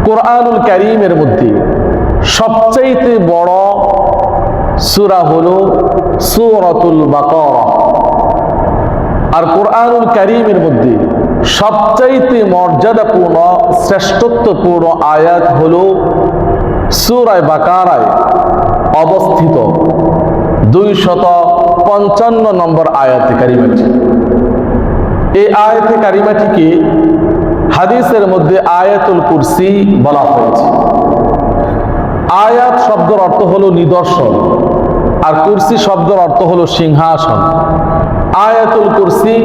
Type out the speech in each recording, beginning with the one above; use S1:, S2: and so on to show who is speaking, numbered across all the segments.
S1: কোরআনুল কারীমের মধ্যে সবচাইতে বড় সূরা হলো সূরাতুল বাকারা। আর কোরআনুল কারীমের মধ্যে সবচাইতে মর্যাদাপূর্ণ শ্রেষ্ঠত্বপূর্ণ আয়াত হলো সূরা বাকারায় অবস্থিত 255 নম্বর আয়াতে কারিমাটি। এই আয়াতে কারিমাটিকে হাদিসের মধ্যে আয়াতুল কুরসি বলা হয়েছে। আয়াত শব্দের অর্থ হলো নিদর্শন, আর কুরসি শব্দের অর্থ হলো সিংহাসন। আয়াতুল কুরসি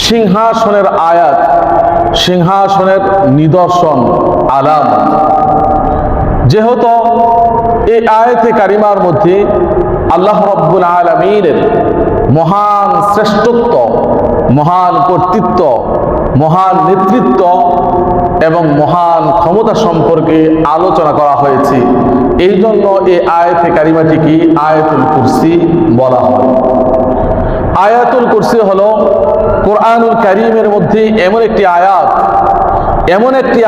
S1: সিংহাসনের আয়াত, সিংহাসনের নিদর্শন, আলামত। যেহেতু এই আয়াতে কারিমার মধ্যে আল্লাহ রাব্বুল আলামিনের মহান শ্রেষ্ঠত্ব, মহান কর্তৃত্ব, মহান নেতৃত্ব এবং মহান ক্ষমতা সম্পর্কে আলোচনা করা হয়েছে, এই জন্য এই আয়াতে কারিমাটিকে আয়াতুল কুরসি বলা হয়। আয়াতুল কুরসি হলো কোরআনুল কারীমের মধ্যে এমন একটি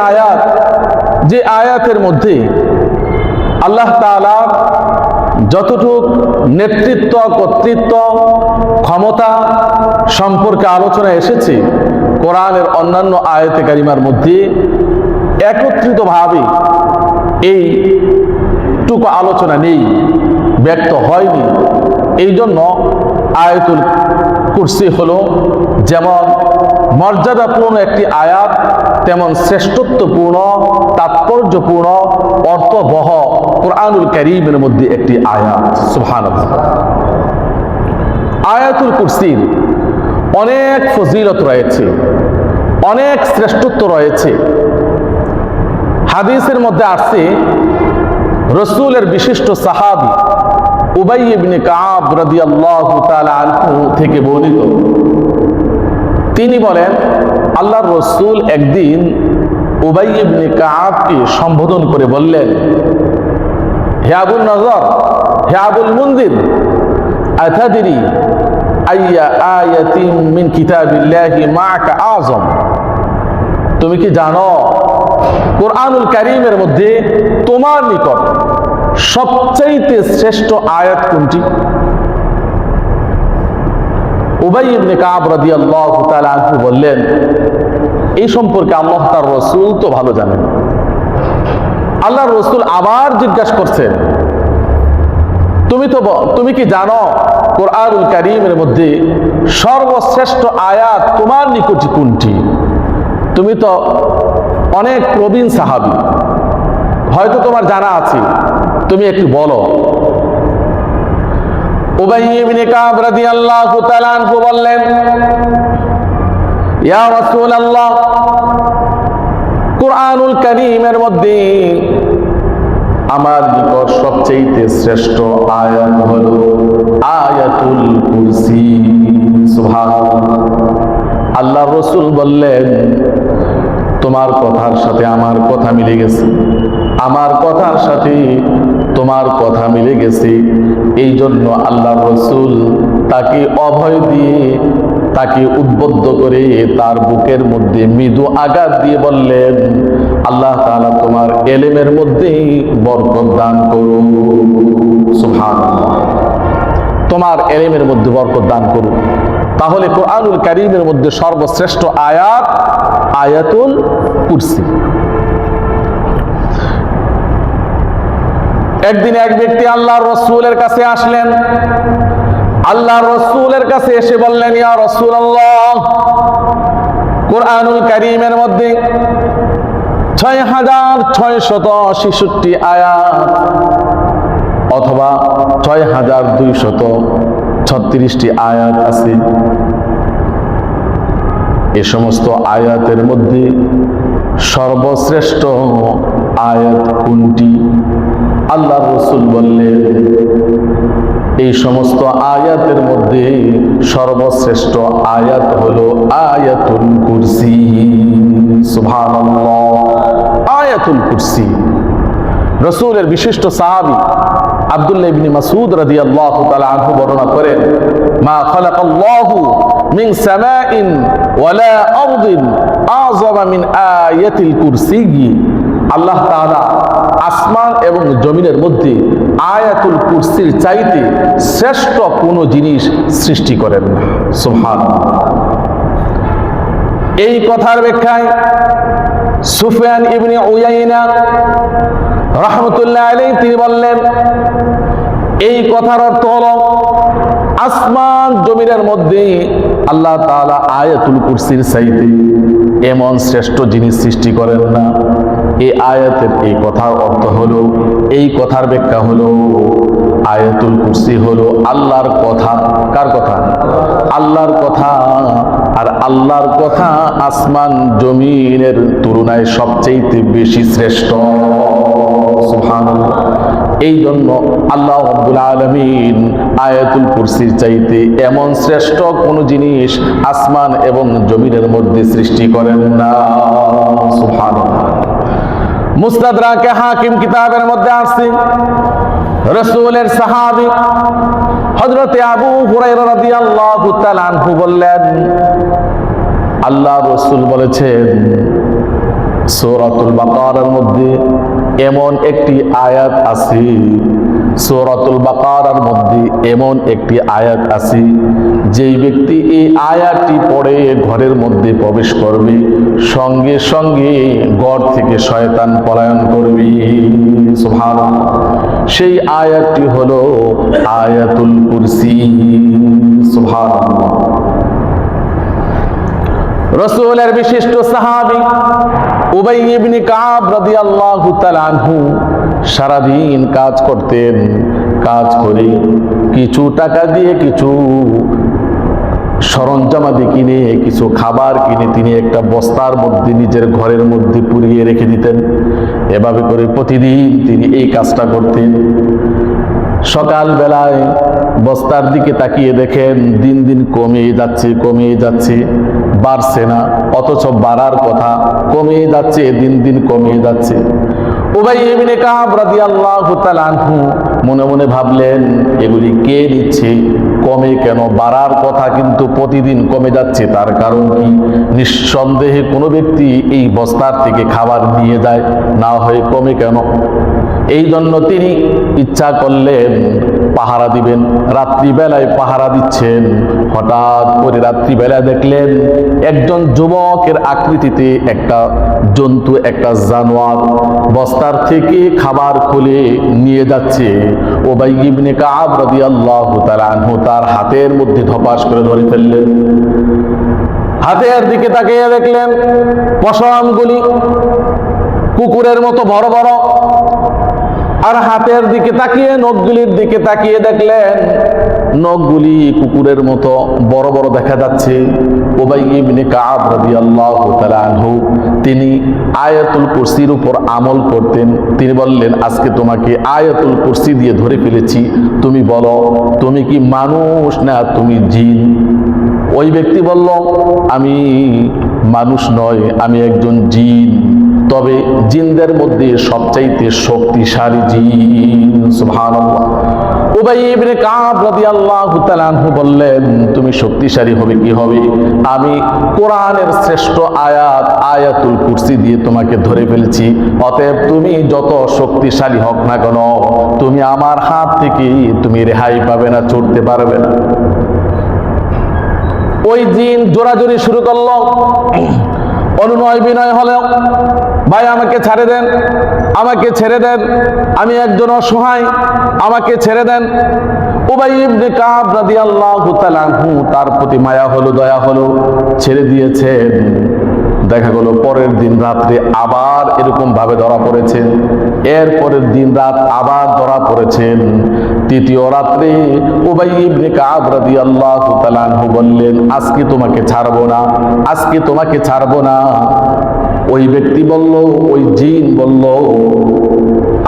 S1: আয়াত যে আয়াতের মধ্যে আল্লাহ তাআলা যতটুক নেতৃত্ব, কর্তৃত্ব, ক্ষমতা সম্পর্কে আলোচনা এসেছে, কোরআনের অন্যান্য আয়াতে কারিমার মধ্যে একত্রিতভাবে এইটুকু আলোচনা নেই, ব্যক্ত হয়নি। এই জন্য আয়াতুল কুরসি হলো যেমন মর্যাদাপূর্ণ একটি আয়াত, তেমন শ্রেষ্ঠত্বপূর্ণ, তাৎপর্যপূর্ণ, অর্থবহ কোরআনুল কারীমের মধ্যে একটি আয়াত। সুবহানাল্লাহ। আয়াতুল কুরসির অনেক ফজিলত রয়েছে, অনেক শ্রেষ্ঠত্ব রয়েছে। হাদিসের মধ্যে আসছে, রাসূলের বিশিষ্ট সাহাবী উবাই ইবনে কাব রাদিয়াল্লাহু তাআলা আনহু থেকে বর্ণিত, তিনি বলেন, আল্লাহর রাসূল একদিন উবাই ইবনে কাবকে সম্বোধন করে বললেন, হে আবুল নজর, হে আবুল মুনজির, আতাদরি আইয়া আয়াতিন মিন কিতাবিল্লাহি মাআকা আযম, তুমি কি জানো কোরআনুল কারীমের মধ্যে তোমার নিকট সবচাইতে শ্রেষ্ঠ আয়াত কোনটি? উবাই ইবনে কাব রাদিয়াল্লাহু তাআলা আনহু বললেন, এই সম্পর্কে আল্লাহ তার রাসূল তো ভালো জানেন। আল্লাহর রাসূল আবার জিজ্ঞাসা করছেন, তুমি কি জানো কোরআনুল কারীমের মধ্যে সর্বশ্রেষ্ঠ আয়াত তোমার নিকটে কোনটি? তুমি তো অনেক প্রবীণ সাহাবী, হয়তো তোমার জানা আছে, তুমি একটু বলো। উবাই ইবনে কাব রাদিয়াল্লাহু তাআলা আনহু বললেন, ইয়া রাসূলুল্লাহ, কোরআনুল কারীমের মধ্যে আমার নিকট সবচেয়ে শ্রেষ্ঠ আয়াত হলো আয়াতুল কুরসি। সুবহানাল্লাহ। আল্লাহর রাসূল বললেন, তোমার কথার সাথে আমার কথা মিলে গেছে, আমার কথার সাথে তোমার কথা মিলে গেছে। এই জন্য আল্লাহর রাসূল তাকে অভয় দিয়ে, তাকে উদ্বুদ্ধ করে তার বুকের মধ্যে মৃদু আঘাত দিয়ে বললেন, আল্লাহ তাআলা তোমার ইলমের মধ্যে বরকত দান করুন। সুবহানাল্লাহ। তোমার ইলমের মধ্যে বরকত দান করুন। তাহলে কোরআনুল কারীমের মধ্যে সর্বশ্রেষ্ঠ আয়াত আয়াতুল কুরসি। একদিন এক ব্যক্তি আল্লাহর রাসূলের কাছে আসলেন। আল্লাহর রাসূলের কাছে এসে বললেন, ইয়া রাসূলুল্লাহ, কোরআনুল কারীমের মধ্যে ৬৬৬৬ আয়াত অথবা ৬২৩৬টি আয়াত আছে। এ সমস্ত আয়াতের মধ্যে সর্বশ্রেষ্ঠ আয়াত কোনটি? আল্লাহর রাসূল বললেন, এই সমস্ত আয়াতের মধ্যে সর্বশ্রেষ্ঠ আয়াত হলো আয়াতুল কুরসি। সুবহানাল্লাহ। আয়াতুল কুরসি। রাসূলের বিশিষ্ট সাহাবী আব্দুল্লাহ ইবনে মাসউদ রাদিয়াল্লাহু তাআলা আনহু বর্ণনা করেন, মা খালাকাল্লাহু মিন সামাইন ওয়ালা আরদিন আযমা মিন আয়াতিল কুরসি, আল্লাহ তাআলা আসমান এবং জমিনের মধ্যে আয়াতুল কুরসির চাইতে শ্রেষ্ঠ কোনো জিনিস সৃষ্টি করেন না। সুবহানাল্লাহ। এই কথার ব্যাখ্যায় সুফিয়ান ইবনে উয়াইনা রাহমাতুল্লাহ আলাইহি তিনি বললেন, এই কথার অর্থ হলো আসমান জমিনের মধ্যে আল্লাহ তাআলা আয়াতুল কুরসির চাইতে এমন শ্রেষ্ঠ জিনিস সৃষ্টি করেন না। এই আয়াতের এই কথার অর্থ হলো, এই কথার ব্যাখ্যা হলো, আয়াতুল কুরসি হলো আল্লাহর কথা। কার কথা? আল্লাহর কথা। আর আল্লাহর কথা আসমান জমিনের তুলনায় সবচেয়ে বেশি শ্রেষ্ঠ। সুবহানাল্লাহ। এই জন্য আল্লাহ রাব্বুল আলামিন আয়াতুল কুরসির চাইতে এমন শ্রেষ্ঠ কোন জিনিস আসমান এবং জমিনের মধ্যে সৃষ্টি করেন না। সুবহানাল্লাহ। মুস্তাদরাকে হাকিম কিতাবের মধ্যে আছে, রাসূলের সাহাবী হযরতে আবু হুরায়রা রাদিয়াল্লাহু তাআলা আনহু বললেন, আল্লাহ রাসূল বলেছেন সূরাতুল বাকারার মধ্যে এমন একটি আয়াত আছে, সূরাতুল বাকারার মধ্যে এমন একটি আয়াত আছে, যেই ব্যক্তি এই আয়াতটি পড়ে ঘরের মধ্যে প্রবেশ করবে, সঙ্গে সঙ্গে ঘর থেকে শয়তান পলায়ন করবে। সুবহানাল্লাহ। সেই আয়াতটি হলো আয়াতুল কুরসি। সুবহানাল্লাহ। রাসূলের বিশিষ্ট সাহাবী উবাই ইবনে কাব রাদিয়াল্লাহু তাআলা আনহু সারাদিন কাজ করতেন, কাজ করে কিছু টাকা দিয়ে কিছু সরঞ্জামাদি কিনে, কিছু খাবার কিনে তিনি একটা বস্তার মধ্যে নিজের ঘরের মধ্যে পুরিয়ে রেখে দিতেন। এভাবে করে প্রতিদিন তিনি এই কাজটা করতেন। সকাল বেলায় বস্তার দিকে তাকিয়ে দেখেন দিন দিন কমে যাচ্ছে, বাড়ছে না, অথচ বাড়ার কথা, কমে যাচ্ছে, দিন দিন কমে যাচ্ছে। উবাই ইবনে কাব রাদিয়াল্লাহু তাআলা আনহু মনে মনে ভাবলেন, এগুলি কে দিচ্ছে, কমে কেন? বাড়ার কথা কিন্তু প্রতিদিন কমে যাচ্ছে, তার কারণ কি? নিঃসন্দেহে কোনো ব্যক্তি এই বস্তার থেকে খাবার নিয়ে যায়, না হয়ে কমে কেন? এই জন্য তিনি ইচ্ছা করলেন পাহারা দিবেন। রাত্রিবেলায় পাহারা দিচ্ছেন, হঠাৎ করে রাত্রিবেলায় দেখলেন একজন যুবকের আকৃতিতে একটা জন্তু, একটা জানোয়ার বস্তার থেকে খাবার খুলে নিয়ে যাচ্ছে। উবাই ইবনে কাব রাদিয়াল্লাহু তাআলা আনহু তার হাতের মধ্যে ধপাস করে ধরে ফেললেন। হাতের দিকে তাকিয়ে দেখলেন পশমগুলি কুকুরের মতো বড় বড়, আর হাতের দিকে তাকিয়ে নখগুলির দিকে তাকিয়ে দেখলেন নখগুলি কুকুরের মতো বড় বড় দেখা যাচ্ছে। উবাই ইবনে কাব রাদিয়াল্লাহু তাআলা আনহু তিনি আয়াতুল কুরসির উপর আমল করতেন। তিনি বললেন, আজকে তোমাকে আয়াতুল কুরসি দিয়ে ধরে ফেলেছি, তুমি বলো তুমি কি মানুষ না তুমি জিন? ওই ব্যক্তি বলল, আমি মানুষ নয়, আমি একজন জিন, তবে জিনদের মধ্যে সবচাইতে শক্তিশালী জিন। সুবহানাল্লাহ। উবাই ইবনে কাব রাদিয়াল্লাহু তাআলা আনহু বললেন, তুমি শক্তিশালী হবে কি হবে, আমি কোরআনের শ্রেষ্ঠ আয়াত আয়াতুল কুরসি দিয়ে তোমাকে ধরে ফেলেছি, অতএব তুমি যত শক্তিশালী হোক না কেন, তুমি আমার হাত থেকে তুমি রেহাই পাবে না, ছুটতে পারবে না। ওই জিন জোরাজোরি শুরু করলো, অনুনয় বিনয় হলো, ভাই আমাকে ছেড়ে দেন, আমাকে ছেড়ে দেন, আমি একজন অসহায়, আমাকে ছেড়ে দেন। উবাই ইবনে কাব রাদিয়াল্লাহু তাআলা আনহু তার প্রতি মায়া হলো, দয়া হলো, ছেড়ে দিয়েছেন। দেখা গেল পরের দিন রাত্রে আবার এরকম ভাবে ধরা পড়েছেন, এর পরের দিন রাত আবার ধরা পড়েছেন। তৃতীয় রাত্রে উবাই ইবনে কাব রাদিয়াল্লাহু তাআলা আনহু বললেন, আজকে তোমাকে ছাড়বো না, আজকে তোমাকে ছাড়বো না। ওই ব্যক্তি বলল, ওই জিন বলল,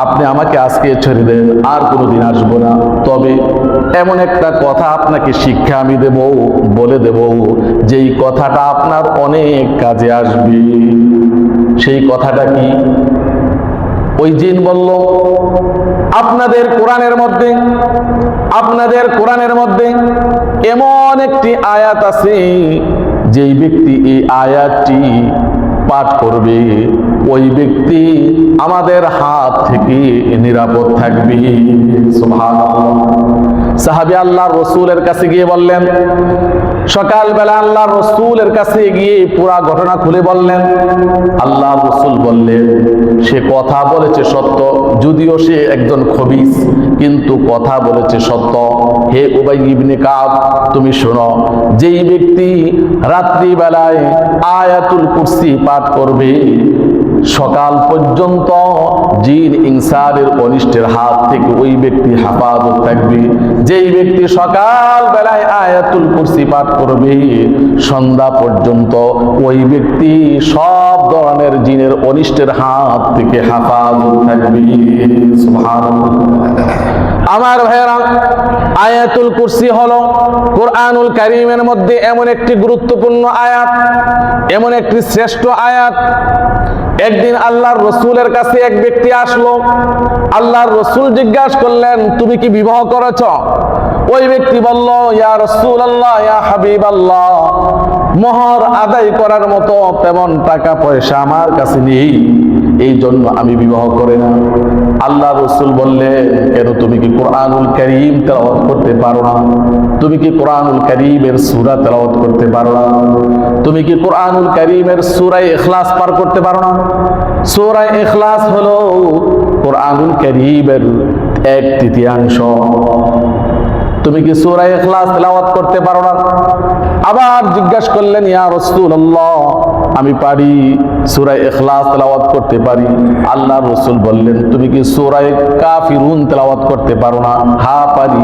S1: আপনি আমাকে আজকে ছেড়ে দেন, আর কোনোদিন আসবো না, তবে এমন একটা কথা আপনাকে শিক্ষা আমি দেব, বলে দেব, যেই কথাটা আপনার অনেক কাজে আসবে। সেই কথাটা কি? ওই জিন বলল, আপনাদের কোরআনের মধ্যে এমন একটি আয়াত আছে, যেই ব্যক্তি এই আয়াতটি পাঠ করবে ওই ব্যক্তি আমাদের হাত থেকে নিরাপদ থাকবে। সুবহানাল্লাহ। সাহাবী আল্লাহর রাসূলের কাছে গিয়ে বললেন, সকালবেলা আল্লাহর রাসূলের কাছে গিয়ে পুরা ঘটনা খুলে বললেন। আল্লাহর রাসূল বললেন, সে কথা বলেছে সত্য, যদিও সে একজন খবিস, কিন্তু কথা বলেছে সত্য। হে উবাই ইবনে কাব, তুমি শোনো, যেই ব্যক্তি রাত্রিবেলায় আয়াতুল কুরসি পাঠ করবে সকাল পর্যন্ত জিন ইনসানের অনিষ্টের হাত থেকে ওই ব্যক্তি হেফাজত থাকবে। যেই ব্যক্তি সকাল বেলায় আয়াতুল কুরসি পাঠ করবে সন্ধ্যা পর্যন্ত ওই ব্যক্তি সব ধরনের জিনের অনিষ্টের হাত থেকে হেফাজত থাকবে। সুবহানাল্লাহ। আমার ভাইয়েরা, আয়াতুল কুরসি হলো কোরআনুল কারীমের মধ্যে এমন একটি গুরুত্বপূর্ণ আয়াত, এমন একটি শ্রেষ্ঠ আয়াত। একদিন আল্লাহর রাসূলের কাছে এক ব্যক্তি আসলো। আল্লাহর রাসূল জিজ্ঞাসা করলেন, তুমি কি বিবাহ করেছ? ওই ব্যক্তি বলল, ইয়া রাসূলুল্লাহ, ইয়া হাবিবাল্লাহ, মোহর আদায় করার মতো তেমন টাকা পয়সা আমার কাছে নেই, এই জন্য আমি বিবাহ করি না। আল্লাহ রাসূল বললেন, কেন, তুমি কি কোরআনুল কারীম তেলাওয়াত করতে পারো না? তুমি কি কোরআনুল কারীমের সূরা তেলাওয়াত করতে পারো না? তুমি কি কোরআনুল কারীমের সূরা ইখলাস পার করতে পারো না? সূরা ইখলাস হলো কোরআনুল কারীমের 1/3। তুমি কি সূরা ইখলাস তেলাওয়াত করতে পারো না? আবার জিজ্ঞাসা করলেন, ইয়া রাসূলুল্লাহ, আমি পারি, সূরা ইখলাস তেলাওয়াত করতে পারি। আল্লাহর রাসূল বললেন, তুমি কি সূরা কাফিরুন তেলাওয়াত করতে পারো না? হ্যাঁ পারি।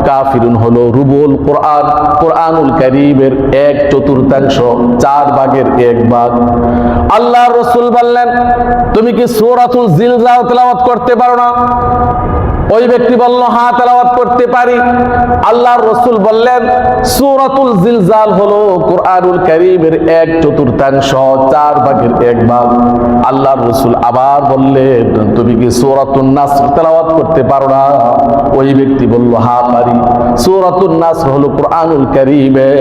S1: কাফিরুন হলো রুবুল কোরআন, কোরআনুল কারীমের 1/4, 4 ভাগের 1 ভাগ। আল্লাহর রাসূল বললেন, তুমি কি সূরাতুল জিলজাল তেলাওয়াত করতে পারো না? ওই ব্যক্তি বলল, হ্যাঁ তেলাওয়াত করতে পারি। আল্লাহর রাসূল বললেন, সূরাতুল জিলজাল হলো কোরআনুল কারীমের 1/4, 4 ভাগের 1 ভাগ। আল্লাহর রাসূল আবার বললেন, তুমি কি সূরাতুন নাসর তেলাওয়াত করতে পারো না? ওই ব্যক্তি বলল, হ্যাঁ পারি। সূরাতুন নাসর হলো কোরআনুল কারীমের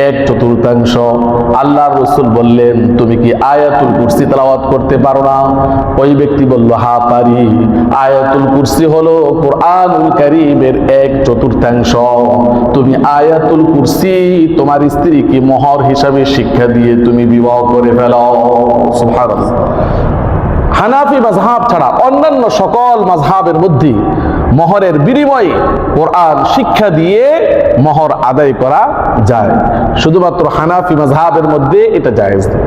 S1: 1/4। আল্লাহর রাসূল বললেন, তুমি কি আয়াতুল কুরসি তেলাওয়াত করতে পারো না? ওই ব্যক্তি বলল, হ্যাঁ পারি। আয়াতুল কুরসি হলো কোরআনুল কারীমের 1/4। তুমি আয়াতুল কুরসি তোমার স্ত্রীকে মোহর হিসাবে শিক্ষা দিয়ে তুমি বিবাহ করে ফেলো। সুবহানাল্লাহ। হানাফি মাযহাব ছাড়া অন্যান্য সকল মাযহাবের মধ্যে মোহরের বিনিময়ে কোরআন শিক্ষা দিয়ে মোহর আদায় করা যায়, শুধুমাত্র হানাফি মাযহাবের মধ্যে এটা জায়েজ নেই।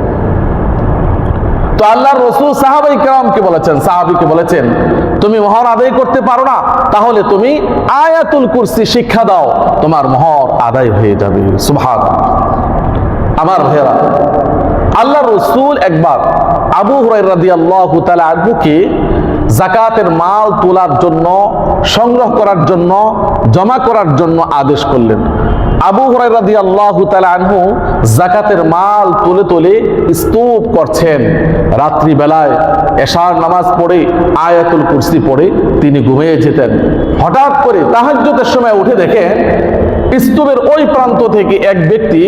S1: তো আল্লাহর রাসূল সাহাবায়ে কেরামকে বলেছেন, সাহাবীকে বলেছেন, তুমি মোহর আদায় করতে পারো না, তাহলে তুমি আয়াতুল কুরসি শিক্ষা দাও, তোমার মোহর আদায় হয়ে যাবে। সুবহানাল্লাহ। আমার ভাইয়েরা, আল্লাহর রাসূল একবার আবু হুরায়রা রাদিয়াল্লাহু তাআলা আনহুকে যাকাতের মাল তোলার জন্য, সংগ্রহ করার জন্য, জমা করার জন্য আদেশ করলেন। আবু হুরায়রা রাদিয়াল্লাহু তাআলা আনহু যাকাতের মাল তুলে তুলে স্তূপ করছেন। রাত্রি বেলায় এশার নামাজ পড়ে আয়াতুল কুরসি পড়ে তিনি ঘুমিয়ে যেতেন। হঠাৎ করে তাহাজ্জুদের সময় উঠে দেখেন স্তূপের ওই প্রান্ত থেকে এক ব্যক্তি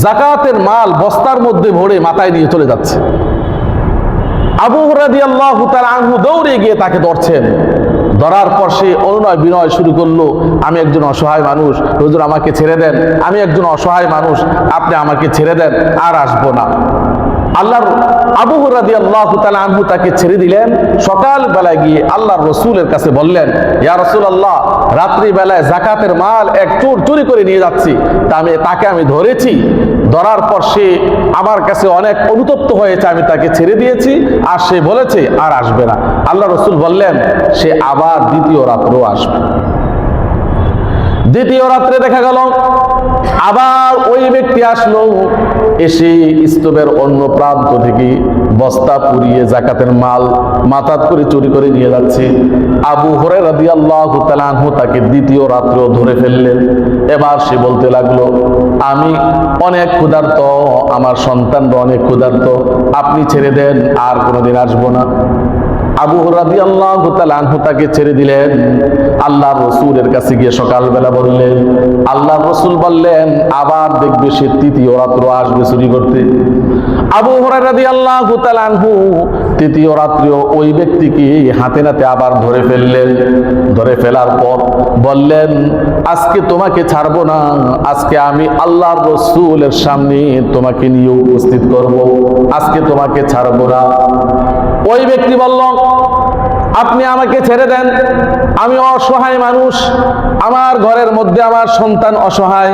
S1: যাকাতের মাল বস্তার মধ্যে ভরে মাথায় নিয়ে চলে যাচ্ছে। আবু হুরায়রা রাদিয়াল্লাহু তাআলা আনহু দৌড়ে গিয়ে তাকে ধরছেন। ধরার পর সে অনুনয় বিনয় শুরু করলো, আমি একজন অসহায় মানুষ, হুজুর আমাকে ছেড়ে দেন, আমি একজন অসহায় মানুষ, আপনি আমাকে ছেড়ে দেন, আর আসবো না। আল্লাহর আবু হুরায়রা রাদিয়াল্লাহু তাআলা আনহু তাকে ছেড়ে দিলেন। সকাল বেলায় গিয়ে আল্লাহর রাসূলের কাছে বললেন, ইয়া রাসূলুল্লাহ, রাত্রি বেলায় যাকাতের মাল এক চোর চুরি করে নিয়ে যাচ্ছি, তাকে আমি ধরেছি। ধরার পর সে আমার কাছে অনেক অনুতপ্ত হয়েছে, আমি তাকে ছেড়ে দিয়েছি, আর সে বলেছে আর আসবে না। আল্লাহ রাসূল বললেন, সে আবার দ্বিতীয় রাত্রেও আসবে। দ্বিতীয় রাত্রে দেখা গেল আবার ওই ব্যক্তি আসলো, এসে স্তূপের অন্য প্রান্ত থেকে বস্তা পুড়িয়ে যাকাতের মাল মাথাত করে চুরি করে নিয়ে যাচ্ছে। আবু হুরায়রা রাদিয়াল্লাহু তাআলা আনহু তাকে দ্বিতীয় রাত্রেও ধরে ফেললেন। এবার সে বলতে লাগলো, আমি অনেক ক্ষুধার্ত, আমার সন্তানরা অনেক ক্ষুধার্ত, আপনি ছেড়ে দেন, আর কোনোদিন আসবো না। আবু হুরায়রা রাদিয়াল্লাহু তাআলা আনহু তাকে ছেড়ে দিলেন। আল্লাহর রাসূলের কাছে গিয়ে সকালবেলা বললেন, আল্লাহর রাসূল বললেন আবার দেখবে সে তৃতীয় রাত্র আসবে চুরি করতে। আবু হুরায়রা রাদিয়াল্লাহু তাআলা আনহু তৃতীয় রাত্রেও ওই ব্যক্তিকে হাতে নাতে আবার ধরে ফেললেন। ধরে ফেলার পর বললেন, আজকে তোমাকে ছাড়বো না, আজকে আমি আল্লাহর রাসূলের সামনে তোমাকে নিয়ে উপস্থিত করব, আজকে তোমাকে ছাড়বো না। ওই ব্যক্তি বলল, আপনি আমাকে ছেড়ে দেন, আমি অসহায় মানুষ, আমার ঘরের মধ্যে আমার সন্তান অসহায়,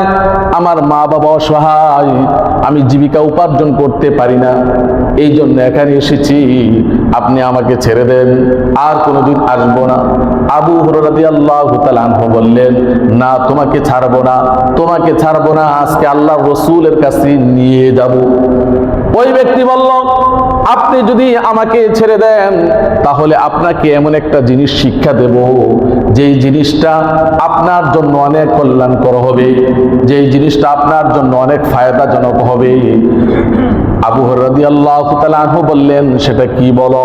S1: আমার মা বাবা অসহায়, আমি জীবিকা উপার্জন করতে পারি না, এই জন্য এখানে এসেছি, আপনি আমাকে ছেড়ে দেন, আর কোনোদিন আসবো না। আবু হুরায়রা রাদিয়াল্লাহু তাআলা আনহু বললেন, না তোমাকে ছাড়বো না, তোমাকে ছাড়বো না, আজকে আল্লাহর রাসূলের কাছে নিয়ে যাব। ওই ব্যক্তি বলল, আপনি যদি আমাকে ছেড়ে দেন তাহলে আপনাকে এমন একটা জিনিস শিক্ষা দেব, যেই জিনিসটা আপনার জন্য অনেক কল্যাণকর হবে, যেই জিনিসটা আপনার জন্য অনেক ফায়দাজনক হবে। আবু হুরায়রা রাদিয়াল্লাহু তাআলা আনহু বললেন, সেটা কি বলো?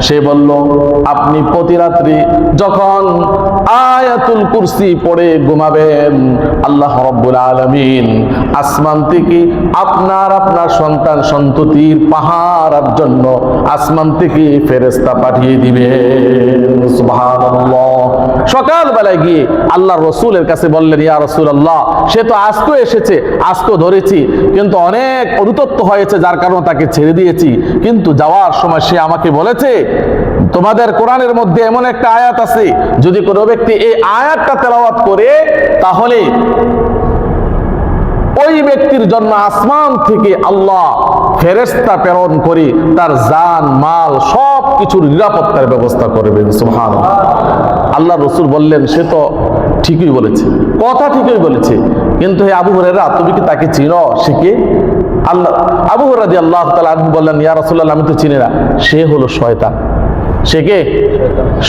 S1: সে বলল, আপনি প্রতি রাত্রি যখন আয়াতুল কুরসি পড়ে ঘুমাবেন, আল্লাহ রাব্বুল আলামিন আসমান থেকে আপনার সন্তান সন্ততির পাহারার জন্য আসমান থেকে ফেরেশতা পাঠিয়ে দিবেন। সুবহানাল্লাহ। সকালবেলায় গিয়ে আল্লাহর রাসূলের কাছে বললেন, ইয়া রাসূলুল্লাহ, সে তো আজকে এসেছে, আজকে ধরেছি, কিন্তু অনেক অনুতপ্ত হয়েছে, যার কারণে তাকে ছেড়ে দিয়েছি, কিন্তু যাওয়ার সময় সে আমাকে বলেছে, তোমাদের কোরআনের মধ্যে এমন একটা আয়াত আছে, যদি কোনো ব্যক্তি এই আয়াতটা তেলাওয়াত করে তাহলে ওই ব্যক্তির জন্য আসমান থেকে আল্লাহ ফেরেশতা প্রেরণ করে তার জান মাল সব কিছুর নিরাপত্তার ব্যবস্থা করবেন। সুবহানাল্লাহ। আল্লাহ রাসূল বললেন, সে তো ঠিকই বলেছে, কথা ঠিকই বলেছে, কিন্তু হে আবু হুরায়রা, তুমি কি তাকে চিনো? সে কে? আবু হুরায়রা রাদিয়াল্লাহু তাআলা আনহু বললেন, ইয়া রাসূলুল্লাহ, আমি তো চিনি না, সে হলো শয়তান। সে কে?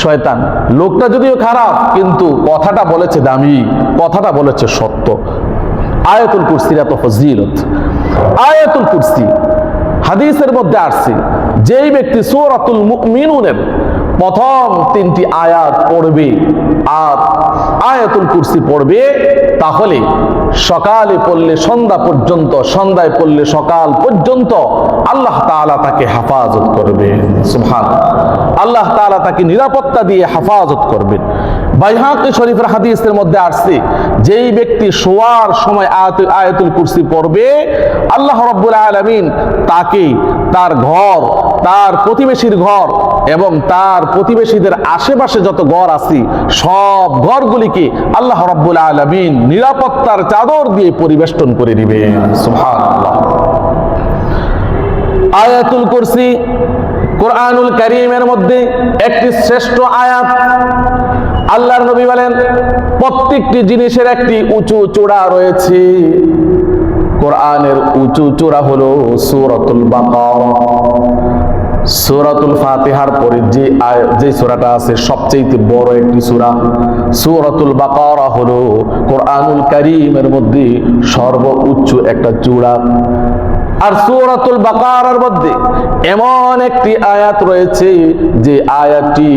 S1: শয়তান। লোকটা যদিও খারাপ, কিন্তু কথাটা বলেছে দামি, কথাটা বলেছে সত্য। আয়াতুল কুরসির এত ফজিলত। আয়াতুল কুরসি হাদিসের মধ্যে আসছে, যেই ব্যক্তি সূরাতুল মুমিনুনের প্রথম 3টি আয়াত পড়বে আর আয়াতুল কুরসি পড়বে, তাহলে সকালে পড়লে সন্ধ্যা পর্যন্ত, সন্ধ্যায় পড়লে সকাল পর্যন্ত আল্লাহ তাআলা তাকে হেফাজত করবেন। সুবহানাল্লাহ। আল্লাহ তাআলা তাকে নিরাপত্তা দিয়ে হেফাজত করবেন। বাইহাকি শরীফের হাদিসের মধ্যে আসছে, যেই ব্যক্তি শোয়ার সময় আয়াতুল কুরসি পড়বে, আল্লাহ রাব্বুল আলামিন তাকে তার ঘর, তার প্রতিবেশীর ঘর এবং তার প্রতিবেশীদের আশেপাশে যত ঘর আছে সব ঘরগুলিকে আল্লাহ রাব্বুল আলামিন নিরাপত্তার চাদর দিয়ে পরিবেষ্টন করে দিবেন। সুবহানাল্লাহ। আয়াতুল কুরসি কোরআনুল কারীমের মধ্যে একটি শ্রেষ্ঠ আয়াত। আল্লাহর নবী বলেন, প্রত্যেকটি জিনিসের একটি উঁচু চূড়া রয়েছে। কোরআনের উঁচু চূড়া হলো সূরাতুল বাকারা। সূরাতুল ফাতিহার পরে যে সূরাটা আছে সবচেয়ে বড় একটি সূরা, সূরাতুল বাকারা হলো কোরআনুল কারীমের মধ্যে সর্বোচ্চ একটা চূড়া। আর সূরাতুল বাকারার মধ্যে এমন একটি আয়াত রয়েছে যে আয়াতটি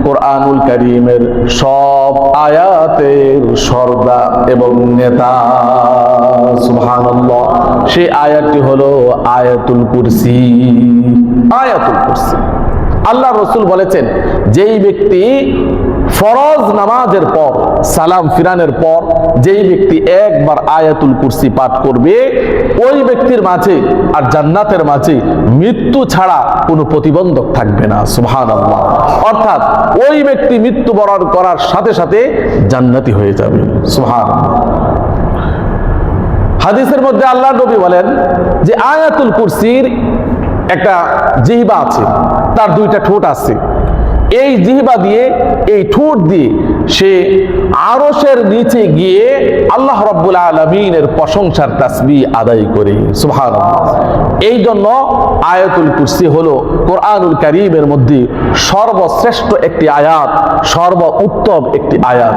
S1: কোরআনুল কারীমের সব আয়াতের সর্দা এবং নেতা। সুবহানাল্লাহ। সেই আয়াতটি হলো আয়াতুল কুরসি। আয়াতুল কুরসি। আল্লাহ রাসূল বলেছেন, যেই ব্যক্তি ফরজ নামাজের পর সালাম ফিরানোর পর যেই ব্যক্তি একবার আয়াতুল কুরসি পাঠ করবে, ওই ব্যক্তির মাঝে আর জান্নাতের মাঝে মৃত্যু ছাড়া কোনো প্রতিবন্ধক থাকবে না। সুবহানাল্লাহ। অর্থাৎ ওই ব্যক্তি মৃত্যুবরণ করার সাথে সাথে জান্নাতি হয়ে যাবে। সুবহানাল্লাহ। হাদিসের মধ্যে আল্লাহ নবী বলেন যে আয়াতুল কুরসির একটা জিহ্বা আছে, তার 2টা ঠোঁট আছে। এই জিহ্বা দিয়ে, এই ঠোঁট দিয়ে সে আরশের নিচে গিয়ে আল্লাহ রাব্বুল আলামিনের প্রশংসার তাসবিহ আদায় করে। সুবহানাল্লাহ। এই জন্য আয়াতুল কুরসি হলো কোরআনুল কারীমের মধ্যে সর্বশ্রেষ্ঠ একটি আয়াত, সর্বোত্তম একটি আয়াত।